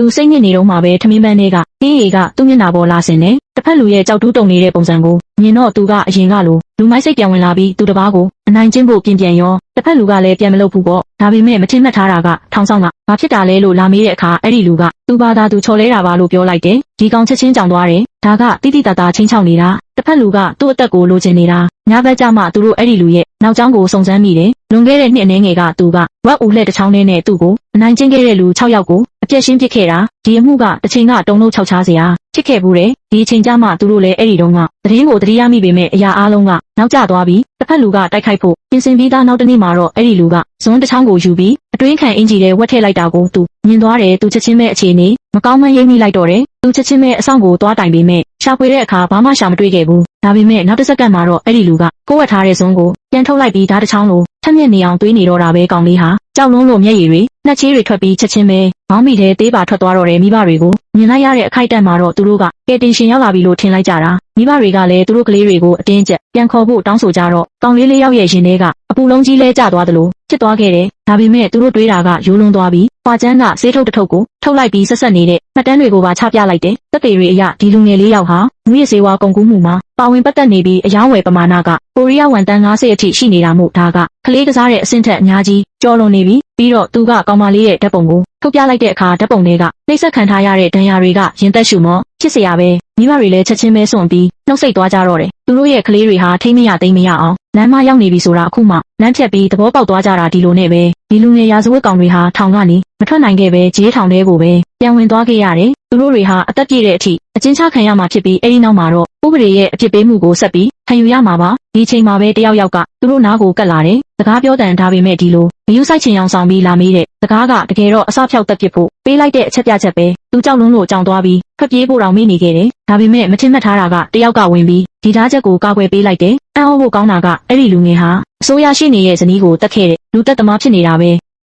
သူစိတ်ညစ်နေတော့မှပဲထမင်းပန်းတွေကဟင်းရီကသူ့မျက်နှာပေါ်လာဆင်နေတစ်ဖက်လူရဲ့ကြောက်တူးတုံနေတဲ့ပုံစံကိုမြင်တော့သူကအရင်ကလိုလူမိုက်စိတ်ပြန်ဝင်လာပြီးသူတစ်ပါးကိုအနိုင်ကျင့်ဖို့ပြင်ပြန်ရောတစ်ဖက်လူကလည်းပြန်မလုပ်ဘူးပေါ့ဒါပေမဲ့မထင်မှတ်ထားတာကထောင်ဆောင်ကဘာဖြစ်တာလဲလို့လာမေးတဲ့အခါအဲ့ဒီလူကသူ့ဘာသာသူချော်လဲတာပါလို့ပြောလိုက်တယ်ဒီကောင်ချက်ချင်းကြောင်သွားတယ်ဒါကတိတိတသားချင်းချောက်နေတာတစ်ဖက်လူကသူ့အသက်ကိုလိုချင်နေတာညဘက်ကျမှသူတို့အဲ့ဒီလူရဲ့နောက်ကျောင်းကိုစုံစမ်းမိတယ်လွန်ခဲ့တဲ့နှစ်အနည်းငယ်ကသူကဝက်ဦးလှဲ့တစ်ချောင်းနဲ့သူ့ကိုအနိုင်ကျင့်ခဲ့တဲ့လူ6ယောက်ကိုအပြည့်ရှင်းပစ်ခဲ့တာဒီအမှုကတစ်ချိန်ကတုံလုံး6ချားစရာဖြစ်ခဲ့ဘူးတယ်ဒီအချိန်ကျမှသူတို့လည်းအဲ့ဒီတုန်းကသတင်းကိုသတိရမိပေမဲ့အရာအားလုံးကနောက်ကျသွားပြီးတစ်ဖက်လူကတိုက်ခိုက်ဖို့ပြင်ဆင်ပြီးသားနောက်တစ်နေ့မှာတော့အဲ့ဒီလူကဇွန်းတစ်ချောင်းကိုယူပြီးအတွင်းခံအင်ဂျီထဲဝက်ထည့်လိုက်တာကိုသူမြင်သွားတယ်သူချက်ချင်းပဲအခြေအနေမကောင်းမှရိပ်မိလိုက်တော့တယ်သူချက်ချင်းပဲအဆောင်ကိုသွားတိုင်ပေမဲ့ရှာဖွေတဲ့အခါဘာမှရှာမတွေ့ခဲ့ဘူးဒါပေမဲ့နောက်တစ်စက္ကန့်မှာတော့အဲ့ဒီလူကကိုယ်ဝက်ထားတဲ့ဇွန်းကိုပြန်ထုတ်လိုက်ပြီးဓာတ်တစ်ချောင်းလိုထက်မြက်နေအောင်သွေးနေတော့တာပဲကောင်လေးဟာကြောက်လွန်းလို့မျက်ရည်တွေနှက်ချေးတွေထွက်ပြီးချက်ချင်းပဲဘောင်းမိထဲသေးပါထွက်သွားတော့တယ်မိဘတွေကိုမြင်လိုက်ရတဲ့အခိုက်အတန့်မှာတော့သူတို့ကကယ်တင်ရှင်ရောက်လာပြီလို့ထင်လိုက်ကြတာမိဘတွေကလည်းသူတို့ကလေးတွေကိုအတင်းကျပ်ပြန်ခေါ်ဖို့တောင်းဆိုကြတော့ကောင်လေးလေးယောက်ရဲ့ရင်ထဲကအပူလုံးကြီးလဲကျသွားသလိုဖြစ်သွားခဲ့တယ်ဒါပေမဲ့သူတို့တွေးတာကရိုးလွန်းသွားပြီးပွာချမ်းကဆေးထုတ်တစ်ထုပ်ကိုထုတ်လိုက်ပြီးဆက်ဆက်နေတဲ့မှတ်တမ်းတွေကိုပါချပြလိုက်တယ်သက်သေတွေအရဒီလူငယ်လေးယောက်ဟာမူရစေဝါကုန်ကူးမှုမှာပါဝင်ပတ်သက်နေပြီးအယောင်းဝယ်ပမာဏကကိုရီးယားဝန်တန်း90အထိရှိနေတာမို့ဒါကကလေးကစားတဲ့အဆင့်ထက်အများကြီးကျော်လွန်နေပြီးတော့သူကကောင်မလေးရဲ့ဓာတ်ပုံကိုထုတ်ပြလိုက်တဲ့အခါဓာတ်ပုံတွေကနှိမ့်ဆက်ခံထားရတဲ့ဒဏ်ရာတွေကရင်သက်ရှူမော့ဖြစ်เสียရပဲမိဘတွေလည်းချက်ချင်းပဲစွန့်ပြီးနှုတ်ဆက်သွားကြတော့တယ်သူတို့ရဲ့ကလေးတွေဟာထိမ့်မရသိမ့်မရအောင်လမ်းမရောက်နေပြီဆိုတာအခုမှလမ်းဖြတ်ပြီးသဘောပေါက်သွားကြတာဒီလိုနဲ့ပဲဒီလူငယ်ရာဇဝတ်ကောင်တွေဟာထောင်ကနေမထွက်နိုင်ခဲ့ပဲဂျေးထောင်ထဲကိုပဲပြန်ဝင်သွားခဲ့ရတယ်သူတို့တွေဟာအသက်ပြည့်တဲ့အထိအကျဉ်းချခံရမှာဖြစ်ပြီးအဲဒီနောက်မှာတော့ဥပဒေရဲ့အဖြစ်ပေးမှုကိုဆက်ပြီးခံယူရမှာပါဒီချိန်မှာပဲတယောက်ကသူတို့နားကိုကတ်လာတယ်စကားပြောတန်ဒါပေမဲ့ဒီလိုမယူဆိုင်ချင်အောင်ဆောင်ပြီးလာမေးတဲ့စကားကတကယ်တော့အစဖြောက်တက်ပစ်ဖို့ပေးလိုက်တဲ့အချက်ပြချက်ပဲသူကြောက်လွန်းလို့ကြောင်သွားပြီးထွက်ပြေးဖို့တောင်မေ့နေခဲ့တယ်ဒါပေမဲ့မထင်မှတ်ထားတာကတယောက်ကဝင်ပြီးဒီဓာတ်ချက်ကိုကာကွယ်ပေးလိုက်တယ်အံ့ဩဖို့ကောင်းတာကအဲ့ဒီလူငယ်ဟာအစိုးရရှိနေရဲ့ဇနီးကိုတက်ခဲ့တဲ့လူတက်သမားဖြစ်နေတာပဲ